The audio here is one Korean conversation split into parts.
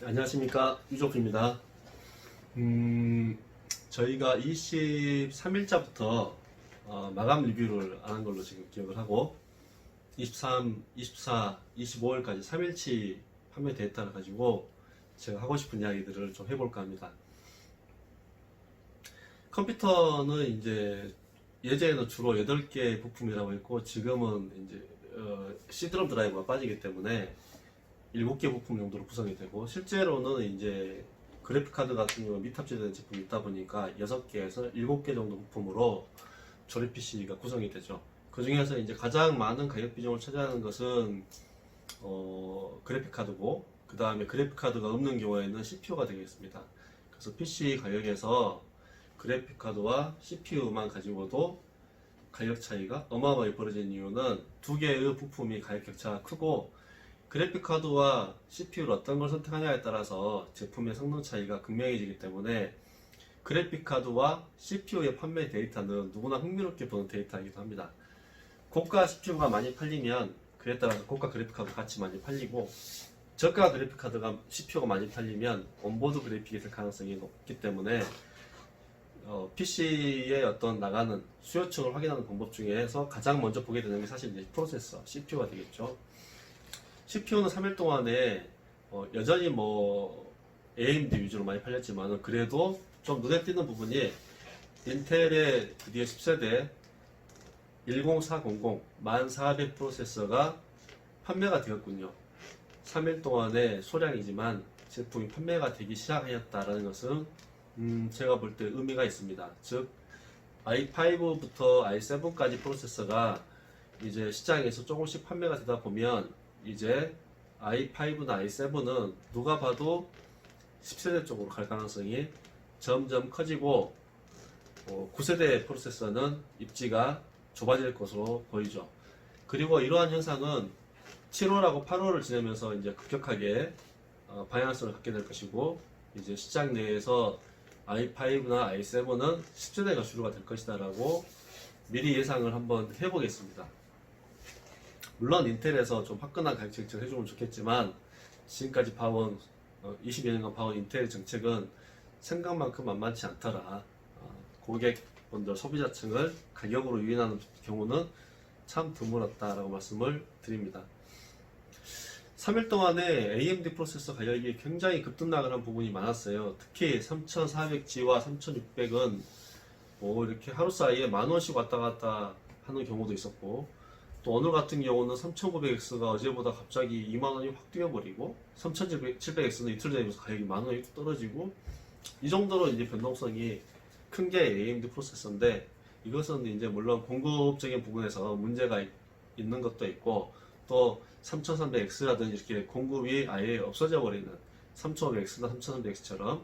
안녕하십니까, 유조프입니다. 저희가 23일자부터 마감 리뷰를 안 한 걸로 지금 기억을 하고 23, 24, 25일까지 3일치 판매 데이터를 가지고 제가 하고 싶은 이야기들을 좀 해볼까 합니다. 컴퓨터는 이제 예전에는 주로 8개 부품이라고 했고 지금은 이제 C드럼 드라이버가 빠지기 때문에 7개 부품 정도로 구성이 되고, 실제로는 이제 그래픽카드 같은 경우 미탑재된 제품이 있다 보니까 6개에서 7개 정도 부품으로 조립 PC가 구성이 되죠. 그 중에서 이제 가장 많은 가격 비중을 차지하는 것은 그래픽카드고, 그 다음에 그래픽카드가 없는 경우에는 CPU가 되겠습니다. 그래서 PC 가격에서 그래픽카드와 CPU만 가지고도 가격 차이가 어마어마하게 벌어진 이유는 두 개의 부품이 가격 격차가 크고, 그래픽카드와 CPU를 어떤 걸 선택하냐에 따라서 제품의 성능 차이가 극명해지기 때문에 그래픽카드와 CPU의 판매 데이터는 누구나 흥미롭게 보는 데이터이기도 합니다. 고가 CPU가 많이 팔리면 그에 따라서 고가 그래픽카드 같이 많이 팔리고, 저가 그래픽카드가 CPU가 많이 팔리면 온보드 그래픽이 될 가능성이 높기 때문에 PC의 어떤 나가는 수요층을 확인하는 방법 중에서 가장 먼저 보게 되는 게 사실 이제 프로세서, CPU가 되겠죠. CPU는 3일 동안에 여전히 AMD 위주로 많이 팔렸지만 그래도 좀 눈에 띄는 부분이 인텔의 드디어 10세대 10400 1400 프로세서가 판매가 되었군요. 3일 동안의 소량이지만 제품이 판매가 되기 시작하였다는 것은 제가 볼 때 의미가 있습니다. 즉 i5부터 i7까지 프로세서가 이제 시장에서 조금씩 판매가 되다 보면 이제 i5나 i7은 누가 봐도 10세대 쪽으로 갈 가능성이 점점 커지고 9세대 프로세서는 입지가 좁아질 것으로 보이죠. 그리고 이러한 현상은 7월하고 8월을 지나면서 이제 급격하게 방향성을 갖게 될 것이고, 이제 시장 내에서 i5나 i7은 10세대가 주류가 될 것이다 라고 미리 예상을 한번 해보겠습니다. 물론 인텔에서 좀 화끈한 가격 정책을 해주면 좋겠지만 지금까지 봐온 20여 년간 봐온 인텔의 정책은 생각만큼 만만치 않더라. 고객분들, 소비자층을 가격으로 유인하는 경우는 참 드물었다라고 말씀을 드립니다. 3일 동안에 AMD 프로세서 가격이 굉장히 급등락을 한 부분이 많았어요. 특히 3400G와 3600은 이렇게 하루 사이에 10,000원씩 왔다 갔다 하는 경우도 있었고, 또 오늘 같은 경우는 3900X가 어제보다 갑자기 20,000원이 확 뛰어버리고 3700X는 이틀 전에서 가격이 10,000원이 떨어지고, 이 정도로 이제 변동성이 큰 게 AMD 프로세서인데, 이것은 이제 물론 공급적인 부분에서 문제가 있는 것도 있고, 또 3300X라든지 이렇게 공급이 아예 없어져 버리는 3500X나 3300X처럼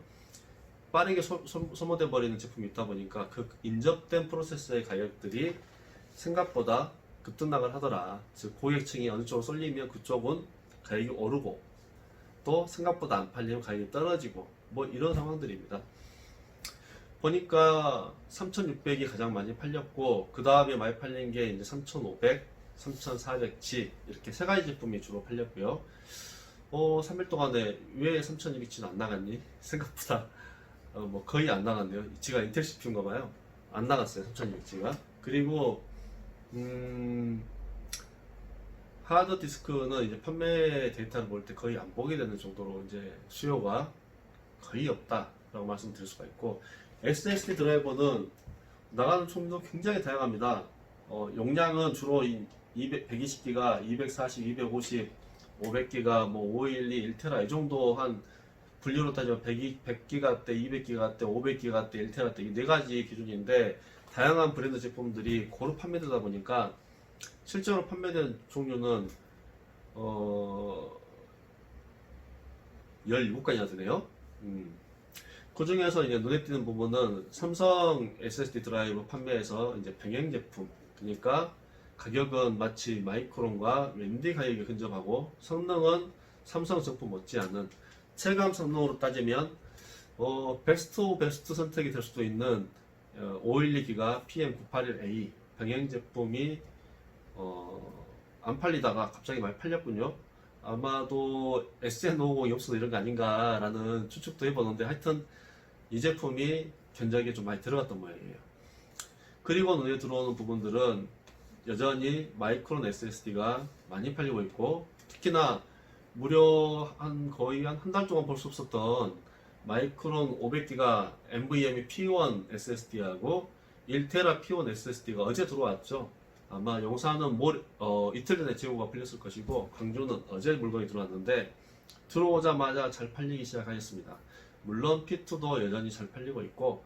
빠르게 소모돼 버리는 제품이 있다 보니까 그 인접된 프로세서의 가격들이 생각보다 급등락을 하더라. 즉 고객층이 어느 쪽으로 쏠리면 그쪽은 가격이 오르고, 또 생각보다 안 팔리면 가격이 떨어지고, 이런 상황들입니다. 보니까 3600이 가장 많이 팔렸고, 그 다음에 많이 팔린 게 이제 3500, 3400G 이렇게 세 가지 제품이 주로 팔렸고요. 3일 동안에 왜 3200G는 안 나갔니? 생각보다 거의 안 나갔네요. 지가 인텔 CPU인가 봐요. 안 나갔어요, 3200G가. 그리고 하드 디스크는 이제 판매 데이터를 볼 때 거의 안 보게 되는 정도로 이제 수요가 거의 없다라고 말씀드릴 수가 있고, SSD 드라이버는 나가는 총도 굉장히 다양합니다. 용량은 주로 120기가, 240, 250, 500기가, 512, 1테라 이 정도 한 분류로 따지면 100기가 대, 200기가 대, 500기가 대, 1테라 대, 이 네 가지 기준인데, 다양한 브랜드 제품들이 고루 판매되다 보니까 실제로 판매된 종류는 17가지나 되네요. 그 중에서 이제 눈에 띄는 부분은 삼성 SSD 드라이브 판매에서 이제 병행 제품, 그러니까 가격은 마치 마이크론과 AMD 가격이 근접하고 성능은 삼성 제품 못지않은 체감 성능으로 따지면 베스트 오브 베스트 선택이 될 수도 있는 512기가 PM981A 병행 제품이 안 팔리다가 갑자기 많이 팔렸군요. 아마도 SN550이 없어서 이런 거 아닌가라는 추측도 해보는데 하여튼 이 제품이 견적에 좀 많이 들어갔던 모양이에요. 그리고 눈에 들어오는 부분들은 여전히 마이크론 SSD가 많이 팔리고 있고, 특히나 무려 거의 한 달 동안 볼 수 없었던 마이크론 500기가 NVMe P1 SSD하고 1테라 P1 SSD가 어제 들어왔죠. 아마 용산은 이틀 전에 재고가 풀렸을 것이고, 광주는 어제 물건이 들어왔는데 들어오자마자 잘 팔리기 시작하였습니다. 물론 P2도 여전히 잘 팔리고 있고,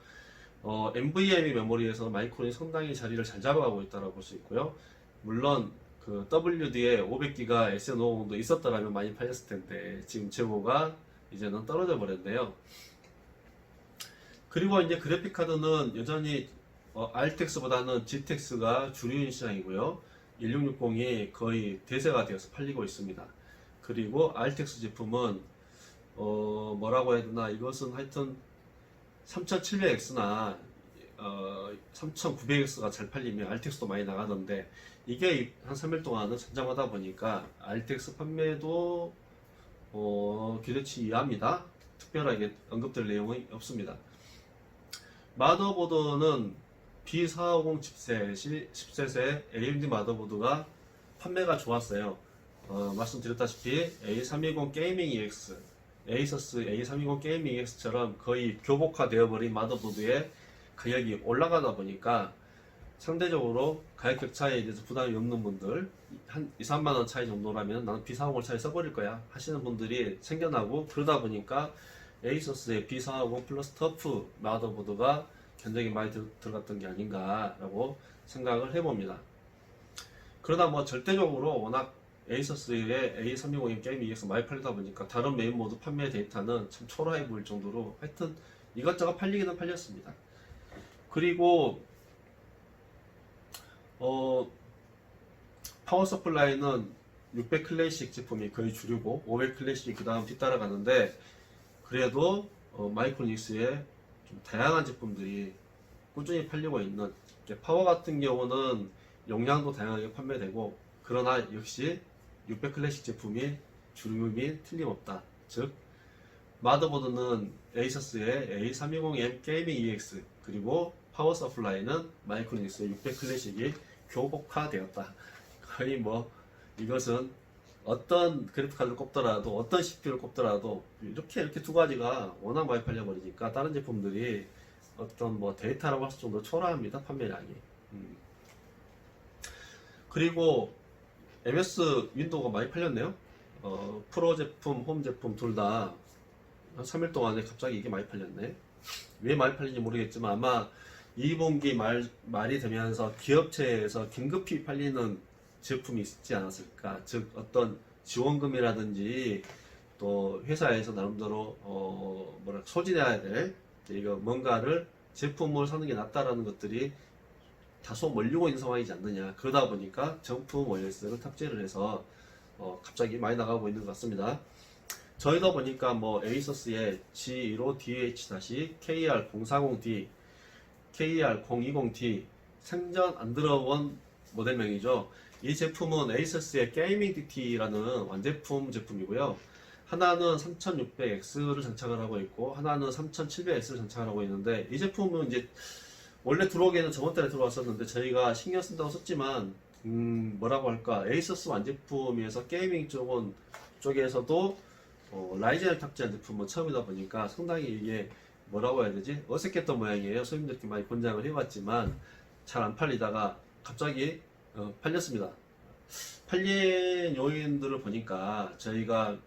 NVMe 메모리에서 마이크론이 상당히 자리를 잘 잡아가고 있다고 볼 수 있고요. 물론 그 WD에 500기가 SN550도 있었더라면 많이 팔렸을 텐데 지금 재고가 이제는 떨어져 버렸네요. 그리고 이제 그래픽 카드는 여전히 RTX보다는 GTX가 주류인 시장이고요. 1660이 거의 대세가 되어서 팔리고 있습니다. 그리고 RTX 제품은 뭐라고 해야 되나, 이것은 하여튼 3700X나 3900X가 잘 팔리면 RTX도 많이 나가던데, 이게 한 3일 동안은 선장하다 보니까 RTX 판매도 기대치 이하입니다. 특별하게 언급될 내용은 없습니다. 마더보드는 B450 칩셋의 AMD 마더보드가 판매가 좋았어요. 말씀드렸다시피 A320 게이밍 EX, 에이서스 A320 게이밍 EX처럼 거의 교복화 되어버린 마더보드의 가격이 올라가다 보니까 상대적으로 가격 격차에 대해서 부담이 없는 분들, 한 2, 3만원 차이 정도라면 나는 B450 차이 써버릴 거야 하시는 분들이 생겨나고, 그러다 보니까 에이서스의 B450 플러스 터프 마더보드가 견적이 많이 들어갔던 게 아닌가라고 생각을 해봅니다. 그러다 뭐 절대적으로 워낙 에이서스의 A320 게임 EX 많이 팔리다 보니까 다른 메인보드 판매 데이터는 참 초라해 보일 정도로 하여튼 이것저것 팔리기는 팔렸습니다. 그리고 파워 서플라이는 600 클래식 제품이 거의 주류고 500 클래식이 그 다음 뒤따라가는데, 그래도 마이크로닉스의 좀 다양한 제품들이 꾸준히 팔리고 있는, 파워 같은 경우는 용량도 다양하게 판매되고, 그러나 역시 600 클래식 제품이 주름이 틀림없다. 즉 마더보드는 에이서스의 A320M 게이밍 EX, 그리고 파워 서플라이는 마이크로닉스의 600 클래식이 교복화되었다. 거의 뭐 이것은 어떤 그래픽 카드를 꼽더라도, 어떤 CPU를 꼽더라도 이렇게 두 가지가 워낙 많이 팔려버리니까 다른 제품들이 어떤 뭐 데이터라고 할 수 정도로 초라합니다, 판매량이. 그리고 MS 윈도우가 많이 팔렸네요. 프로 제품, 홈 제품 둘 다 한 3일 동안에 갑자기 이게 많이 팔렸네. 왜 많이 팔린지 모르겠지만 아마 2분기 말이 되면서 기업체에서 긴급히 팔리는 제품이 있지 않았을까. 즉 어떤 지원금이라든지 또 회사에서 나름대로 소진해야 될 이거 뭔가를 제품을 사는 게 낫다라는 것들이 다소 몰리고 있는 상황이지 않느냐. 그러다 보니까 정품 OS를 탑재를 해서 갑자기 많이 나가고 있는 것 같습니다. 저희도 보니까 뭐 에이서스의 G15DH-KR040D, KR020D 생전 안 들어본 모델명이죠. 이 제품은 에이서스의 게이밍 DT라는 완제품 제품이고요. 하나는 3600X를 장착을 하고 있고 하나는 3700X를 장착을 하고 있는데, 이 제품은 이제 원래 들어오기에는 저번 달에 들어왔었는데 저희가 신경 쓴다고 썼지만 뭐라고 할까, 에이서스 완제품에서 게이밍 쪽에서도 라이젠을 탑재한 제품은 처음이다 보니까 상당히 이게 뭐라고 해야 되지, 어색했던 모양이에요. 소님들께 많이 권장을 해왔지만 잘 안 팔리다가 갑자기 팔렸습니다. 팔린 요인들을 보니까 저희가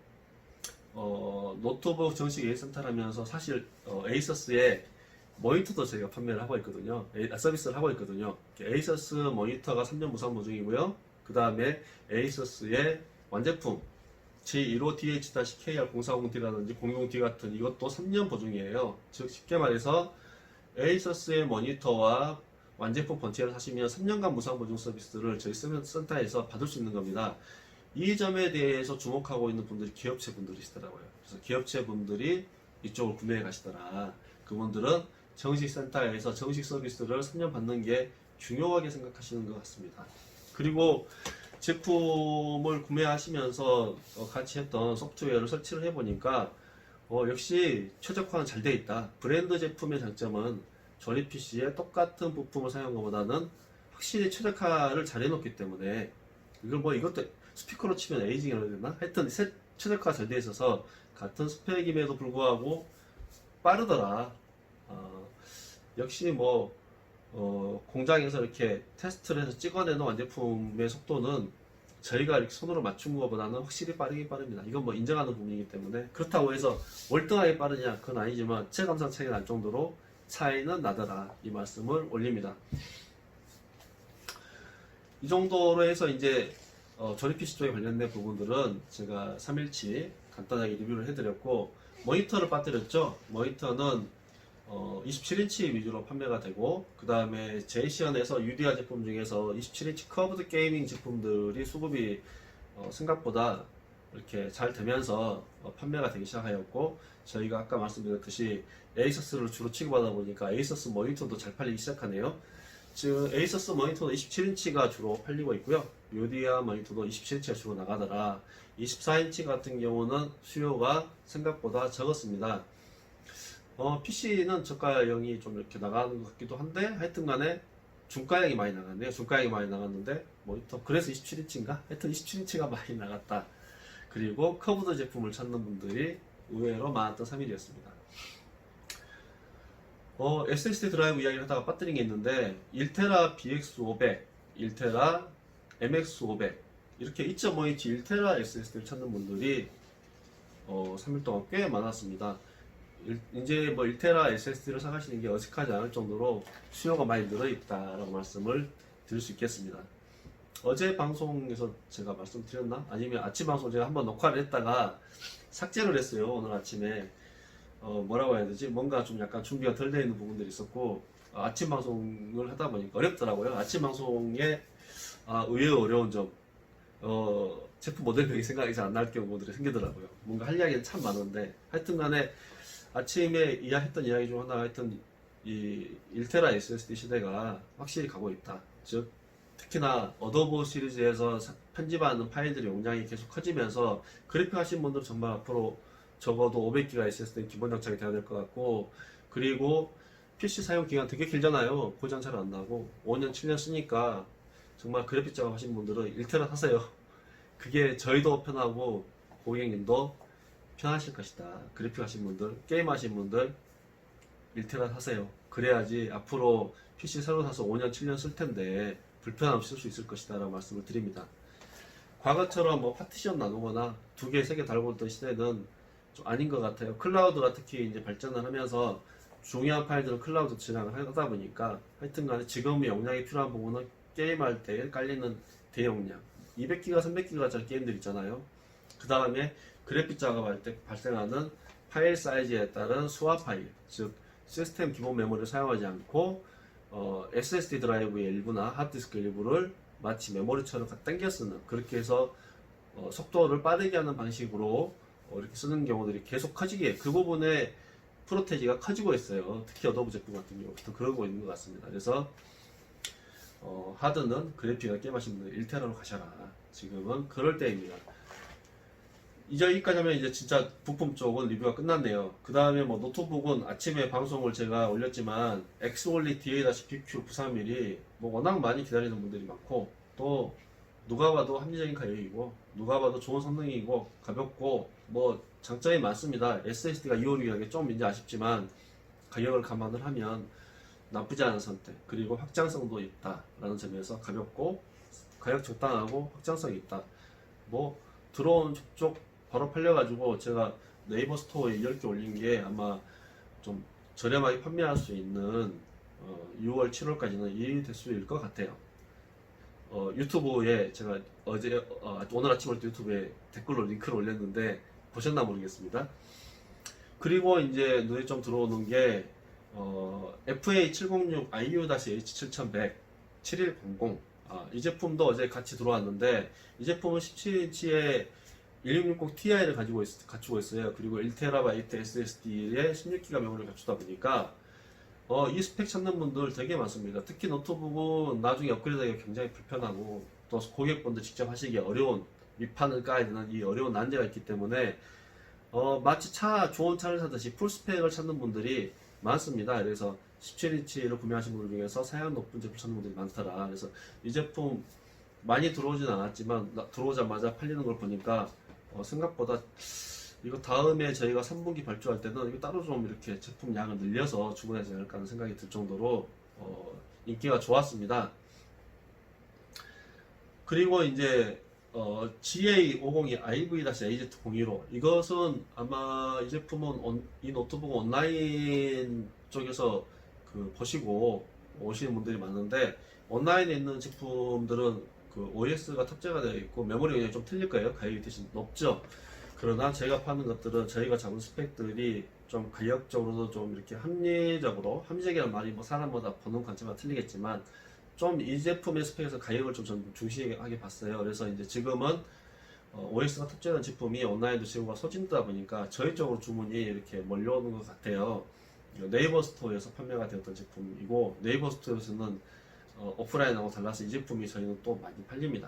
노트북 정식 AS센터를 하면서 사실 에이서스의 모니터도 저희가 판매를 하고 있거든요. 서비스를 하고 있거든요. 에이서스 모니터가 3년 무상 보증이고요. 그 다음에 에이서스의 완제품 G15DH-KR040D라든지 060D 같은 이것도 3년 보증이에요. 즉 쉽게 말해서 에이서스의 모니터와 완제품 본체를 사시면 3년간 무상 보증 서비스를 저희 센터에서 받을 수 있는 겁니다. 이 점에 대해서 주목하고 있는 분들이 기업체 분들이시더라고요. 그래서 기업체 분들이 이쪽을 구매해 가시더라. 그분들은 정식 센터에서 정식 서비스를 3년 받는 게 중요하게 생각하시는 것 같습니다. 그리고 제품을 구매하시면서 같이 했던 소프트웨어를 설치를 해보니까 역시 최적화는 잘 돼 있다. 브랜드 제품의 장점은 조립 PC에 똑같은 부품을 사용한 것보다는 확실히 최적화를 잘 해놓기 때문에 이걸 뭐 이것도 스피커로 치면 에이징이라고 해야 되나? 하여튼 최적화가 잘 돼 있어서 같은 스펙임에도 불구하고 빠르더라. 역시 뭐 공장에서 이렇게 테스트를 해서 찍어내는 완제품의 속도는 저희가 이렇게 손으로 맞춘 것보다는 확실히 빠르긴 빠릅니다. 이건 뭐 인정하는 부분이기 때문에 그렇다고 해서 월등하게 빠르냐 그건 아니지만 체감상 차이가 날 정도로 차이는 나더라 이 말씀을 올립니다. 이 정도로 해서 이제 조립 PC 쪽에 관련된 부분들은 제가 3일치 간단하게 리뷰를 해드렸고 모니터를 빠뜨렸죠. 모니터는 27인치 위주로 판매가 되고 그 다음에 제이시언에서 유디아 제품 중에서 27인치 커브드 게이밍 제품들이 수급이 생각보다 이렇게 잘 되면서 판매가 되기 시작하였고 저희가 아까 말씀드렸듯이 에이서스를 주로 취급하다 보니까 에이서스 모니터도 잘 팔리기 시작하네요. 즉 에이서스 모니터도 27인치가 주로 팔리고 있고요. 유디아 모니터도 27인치가 주로 나가더라. 24인치 같은 경우는 수요가 생각보다 적었습니다. PC는 저가형이 좀 이렇게 나가는 것 같기도 한데 하여튼 간에 중가형이 많이 나갔네요. 중가형이 많이 나갔는데 모니터 그래서 27인치인가? 하여튼 27인치가 많이 나갔다. 그리고 커브드 제품을 찾는 분들이 의외로 많았던 3일이었습니다. SSD 드라이브 이야기를 하다가 빠뜨린 게 있는데 1테라 BX500, 1테라 MX500 이렇게 2.5인치 1테라 SSD를 찾는 분들이 3일 동안 꽤 많았습니다. 이제 뭐 1테라 SSD를 사가시는 게 어색하지 않을 정도로 수요가 많이 늘어있다라고 말씀을 드릴 수 있겠습니다. 어제 방송에서 제가 말씀드렸나? 아니면 아침 방송 제가 한번 녹화를 했다가 삭제를 했어요. 오늘 아침에 뭐라고 해야 되지? 뭔가 좀 약간 준비가 덜 되어 있는 부분들이 있었고 아침 방송을 하다 보니까 어렵더라고요. 아침 방송에 의외로 어려운 점 제품 모델명이 생각이 잘 안 날 경우들이 생기더라고요. 뭔가 할 이야기는 참 많은데 하여튼 간에 아침에 했던 이야기 중 하나가 하여튼 이 1테라 SSD 시대가 확실히 가고 있다. 즉 특히나 어도브 시리즈에서 편집하는 파일들의 용량이 계속 커지면서 그래픽 하신 분들은 정말 앞으로 적어도 500기가 SSD 기본 장착이 돼야 될 것 같고 그리고 PC 사용 기간 되게 길잖아요. 고장 잘 안 나고 5년 7년 쓰니까 정말 그래픽 작업 하신 분들은 1테라 사세요. 그게 저희도 편하고 고객님도 편하실 것이다. 그래픽 하신 분들, 게임 하신 분들 1테라 사세요. 그래야지 앞으로 PC 새로 사서 5년 7년 쓸 텐데 불편 없이 쓸 수 있을 것이다 라고 말씀을 드립니다. 과거처럼 뭐 파티션 나누거나 2개, 3개 달고 있던 시대는 좀 아닌 것 같아요. 클라우드가 특히 이제 발전을 하면서 중요한 파일들은 클라우드 저장을 하다 보니까 하여튼 간에 지금 용량이 필요한 부분은 게임할 때 깔리는 대용량 200기가, 300기가짜리 게임들 있잖아요. 그 다음에 그래픽 작업할 때 발생하는 파일 사이즈에 따른 수화 파일, 즉 시스템 기본 메모리를 사용하지 않고 SSD 드라이브의 일부나 하드디스크 일부를 마치 메모리처럼 당겨 쓰는 그렇게 해서 속도를 빠르게 하는 방식으로 이렇게 쓰는 경우들이 계속 커지게 그 부분에 프로테지가 커지고 있어요. 특히 어도브 제품 같은 경우부터 그러고 있는 것 같습니다. 그래서 하드는 그래픽이나 게임하시는 분들 1테라로 가셔라. 지금은 그럴 때입니다. 이제 여기까지 하면 이제 진짜 부품 쪽은 리뷰가 끝났네요. 그 다음에 뭐 노트북은 아침에 방송을 제가 올렸지만 엑스올리 DA-BQ 931이 뭐 워낙 많이 기다리는 분들이 많고 또 누가 봐도 합리적인 가격이고 누가 봐도 좋은 성능이고 가볍고 뭐 장점이 많습니다. SSD가 256이라는 게 좀 이제 아쉽지만 가격을 감안을 하면 나쁘지 않은 선택 그리고 확장성도 있다라는 점에서 가볍고 가격 적당하고 확장성이 있다. 뭐 들어온 쪽 바로 팔려가지고 제가 네이버 스토어에 10개 올린 게 아마 좀 저렴하게 판매할 수 있는 6월 7월까지는 이 대수일 것 같아요. 유튜브에 제가 오늘 아침부터 유튜브에 댓글로 링크를 올렸는데 보셨나 모르겠습니다. 그리고 이제 눈에 좀 들어오는 게 FA706 IU-H7100 7100 이 제품도 어제 같이 들어왔는데 이 제품은 17인치에 1660 Ti를 갖추고 있어요. 그리고 1TB SSD에 16기가 메모리를 갖추다 보니까 이 스펙 찾는 분들 되게 많습니다. 특히 노트북은 나중에 업그레이드하기가 굉장히 불편하고 또 고객분들 직접 하시기 어려운 밑판을 까야 되는 이 어려운 난제가 있기 때문에 마치 좋은 차를 사듯이 풀스펙을 찾는 분들이 많습니다. 그래서 17인치를 구매하신 분들 중에서 사양 높은 제품 찾는 분들이 많더라. 그래서 이 제품 많이 들어오진 않았지만 들어오자마자 팔리는 걸 보니까 생각보다 이거 다음에 저희가 3분기 발주할 때는 이거 따로 좀 이렇게 제품 양을 늘려서 주문하지 않을까 하는 생각이 들 정도로 인기가 좋았습니다. 그리고 이제 GA502 IV-AZ01로 이것은 아마 이 제품은 이 노트북 온라인 쪽에서 보시고 오시는 분들이 많은데, 온라인에 있는 제품들은 OS가 탑재가 되어 있고 메모리가 그냥 좀 틀릴 거예요. 가격이 대신 높죠. 그러나 저희가 파는 것들은 저희가 잡은 스펙들이 좀 가격적으로도 좀 이렇게 합리적이라는 말이 뭐 사람마다 보는 관점이 틀리겠지만 좀 이 제품의 스펙에서 가격을 좀 중시하게 봤어요. 그래서 이제 지금은 OS가 탑재된 제품이 온라인도 재고가 소진되다 보니까 저희 쪽으로 주문이 이렇게 몰려오는 것 같아요. 네이버 스토어에서 판매가 되었던 제품이고, 네이버 스토어에서는 오프라인하고 달라서 이 제품이 저희는 또 많이 팔립니다.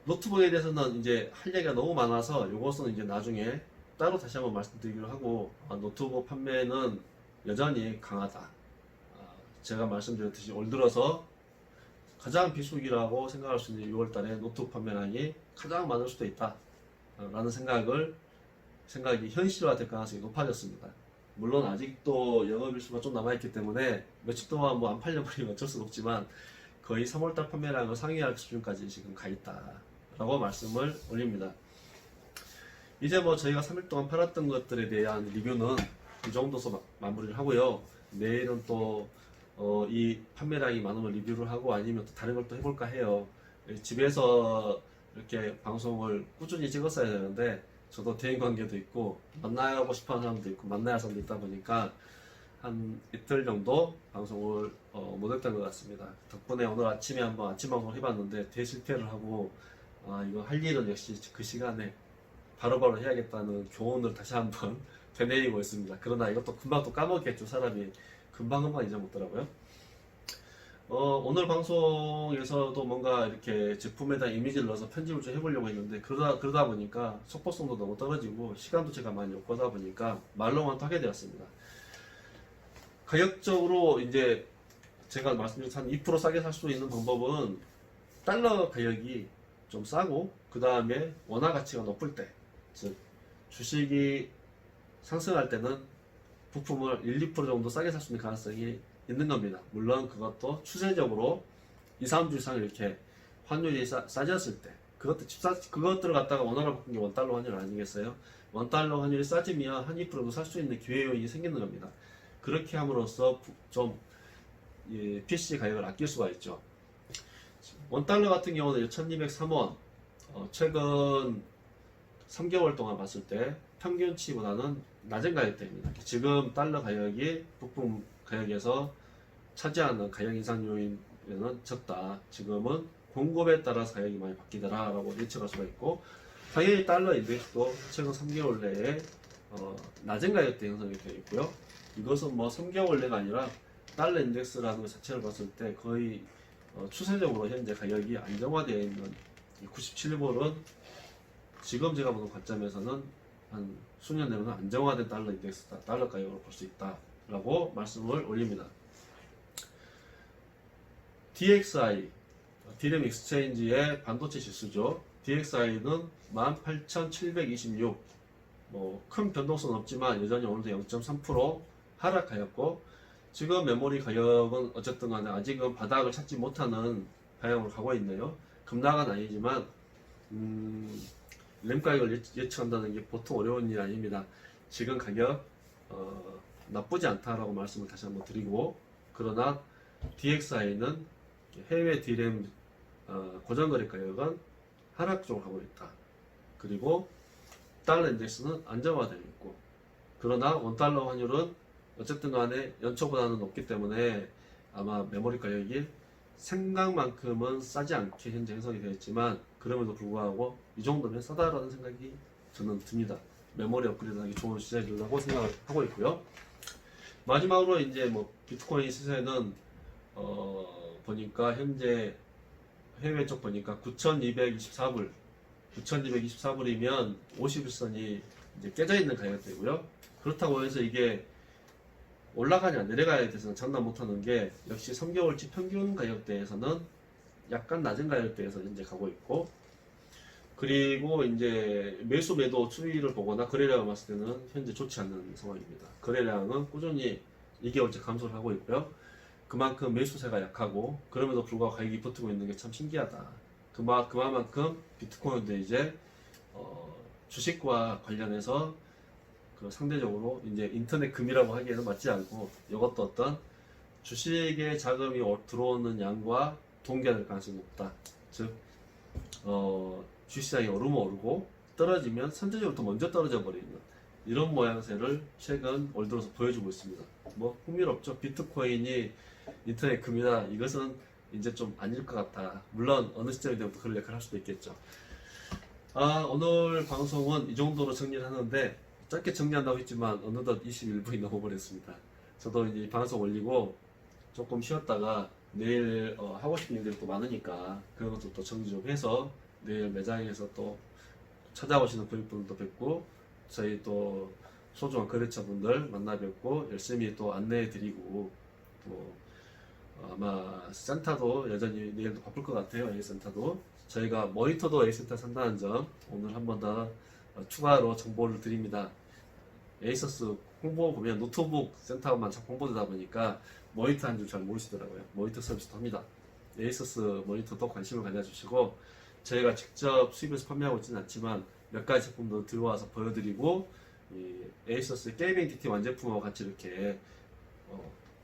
노트북에 대해서는 이제 할 얘기가 너무 많아서 이것은 이제 나중에 따로 다시 한번 말씀드리기로 하고, 노트북 판매는 여전히 강하다. 제가 말씀드렸듯이 올 들어서 가장 비수기라고 생각할 수 있는 6월달에 노트북 판매량이 가장 많을 수도 있다 라는 생각이 현실화될 가능성이 높아졌습니다. 물론 아직도 영업일수가 좀 남아있기 때문에 며칠 동안 뭐 안 팔려버리면 어쩔 수 없지만 거의 3월달 판매량을 상회할 수준까지 지금 가 있다 라고 말씀을 올립니다. 이제 뭐 저희가 3일 동안 팔았던 것들에 대한 리뷰는 이 정도서 마무리를 하고요. 내일은 또 이 판매량이 많으면 리뷰를 하고 아니면 또 다른 걸 또 해볼까 해요. 집에서 이렇게 방송을 꾸준히 찍었어야 되는데 저도 대인관계도 있고 만나고 싶어하는 사람도 있고 만나야 할 사람도 있다 보니까 한 이틀 정도 방송을 못했던 것 같습니다. 덕분에 오늘 아침에 한번 아침 방송을 해봤는데 대실패를 하고 이거 할 일은 역시 그 시간에 바로바로 해야겠다는 교훈을 다시 한번 되뇌이고 있습니다. 그러나 이것도 금방 또 까먹겠죠. 사람이 금방 잊어먹더라고요. 오늘 방송에서도 뭔가 이렇게 제품에 대한 이미지를 넣어서 편집을 좀 해보려고 했는데 그러다 보니까 속보성도 너무 떨어지고 시간도 제가 많이 없고다 보니까 말로만 또 하게 되었습니다. 가격적으로 이제 제가 말씀드린 한 2% 싸게 살 수 있는 방법은 달러 가격이 좀 싸고 그 다음에 원화 가치가 높을 때, 즉 주식이 상승할 때는 부품을 1, 2% 정도 싸게 살 수 있는 가능성이 있는 겁니다. 물론 그것도 추세적으로 2, 3주 이상 이렇게 환율이 싸졌을 때 그것들을 갖다가 원화로 바꾼 게 원달러 환율 아니겠어요? 원달러 환율이 싸지면 한 2%도 살 수 있는 기회 요인이 생기는 겁니다. 그렇게 함으로써 좀 PC 가격을 아낄 수가 있죠. 원달러 같은 경우는 1203원, 최근 3개월 동안 봤을 때 평균치보다는 낮은 가격대입니다. 지금 달러 가격이 부품 가격에서 차지하는 가격 인상 요인은 적다. 지금은 공급에 따라서 가격이 많이 바뀌더라 라고 예측할 수가 있고, 당연히 달러 인덱스도 최근 3개월 내에 낮은 가격대 형성이 되어 있고요. 이것은 뭐 3개월 내가 아니라 달러 인덱스라는 것 자체를 봤을 때 거의 추세적으로 현재 가격이 안정화되어 있는 97불은 지금 제가 보는 관점에서는 한 수년 내로는 안정화된 달러 인덱스다, 달러 가격으로 볼 수 있다 라고 말씀을 올립니다. DXI, 디램 익스체인지의 반도체 지수죠. DXI는 18,726, 뭐 큰 변동성은 없지만 여전히 오늘도 0.3% 하락하였고, 지금 메모리 가격은 어쨌든 간에 아직은 바닥을 찾지 못하는 방향으로 가고 있네요. 급락은 아니지만 램 가격을 예측한다는 게 보통 어려운 일이 아닙니다. 지금 가격 나쁘지 않다라고 말씀을 다시 한번 드리고, 그러나 DXI는 해외 D램 고정거래 가격은 하락 쪽으로 가고 있다. 그리고 달러 인덱스는 안정화되어 있고, 그러나 원달러 환율은 어쨌든 간에 연초보다는 높기 때문에 아마 메모리 가격이 생각만큼은 싸지 않게 현재 형성이 되어 있지만, 그럼에도 불구하고 이 정도면 싸다라는 생각이 저는 듭니다. 메모리 업그레이드하기 좋은 시세라고 생각을 하고 있고요. 마지막으로 이제 뭐 비트코인 시세는 보니까 현재 해외 쪽 보니까 9,224불, 9,224불이면 50일선이 이제 깨져 있는 가격대고요. 그렇다고 해서 이게 올라가냐 내려가야 돼서 장담 못하는 게 역시 3개월치 평균 가격대에서는 약간 낮은 가격대에서 현재 가고 있고, 그리고 이제 매수 매도 추이를 보거나 거래량을 봤을 때는 현재 좋지 않는 상황입니다. 거래량은 꾸준히 2개월째 감소를 하고 있고요. 그만큼 매수세가 약하고 그럼에도 불구하고 가격이 붙고 있는 게 참 신기하다. 그만큼 비트코인도 이제 주식과 관련해서 그 상대적으로 이제 인터넷 금이라고 하기에는 맞지 않고, 이것도 어떤 주식에 자금이 들어오는 양과 동결될 가능성이 높다. 즉, 주식시장이 오르면 오르고 떨어지면 선제적으로 더 먼저 떨어져 버리는 이런 모양새를 최근 올 들어서 보여주고 있습니다. 뭐 흥미롭죠. 비트코인이 인터넷 금이다. 이것은 이제 좀 아닐 것 같다. 물론 어느 시점이 되면 그런 역할을 할 수도 있겠죠. 오늘 방송은 이 정도로 정리를 하는데, 짧게 정리한다고 했지만 어느덧 21분이 넘어버렸습니다. 저도 이제 방송 올리고 조금 쉬었다가 내일 하고 싶은 일들이 또 많으니까 그런 것도 또 정리 좀 해서 내일 매장에서 또 찾아오시는 고객분들도 뵙고, 저희 또 소중한 거래처분들 만나 뵙고 열심히 또 안내해 드리고, 또 아마 센터도 여전히 내일도 바쁠 것 같아요. A센터도 저희가 모니터도 A센터 산다는 점 오늘 한 번 더 추가로 정보를 드립니다. 에이서스 홍보 보면 노트북 센터만 자꾸 홍보되다 보니까 모니터 한 줄 잘 모르시더라고요. 모니터 서비스도 합니다. 에이서스 모니터도 관심을 가져주시고, 저희가 직접 수입해서 판매하고 있지는 않지만 몇 가지 제품도 들어와서 보여드리고, 이 에이서스 게이밍 DT 완제품하고 같이 이렇게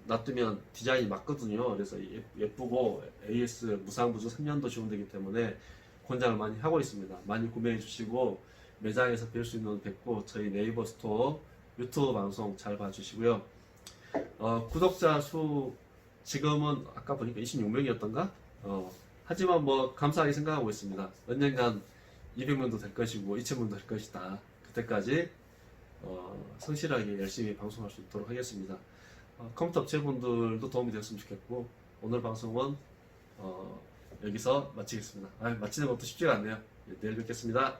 놔두면 디자인이 맞거든요. 그래서 예쁘고 AS 무상부주 3년도 지원되기 때문에 권장을 많이 하고 있습니다. 많이 구매해 주시고 매장에서 뵐 수 있는 뵙고, 저희 네이버 스토어 유튜브 방송 잘 봐주시고요. 구독자 수 지금은 아까 보니까 26명이었던가? 하지만 뭐 감사하게 생각하고 있습니다. 언젠간 200명도 될 것이고 2000명도 될 것이다. 그때까지 성실하게 열심히 방송할 수 있도록 하겠습니다. 컴퓨터 업체분들도 도움이 되었으면 좋겠고, 오늘 방송은 여기서 마치겠습니다. 마치는 것도 쉽지가 않네요. 내일 뵙겠습니다.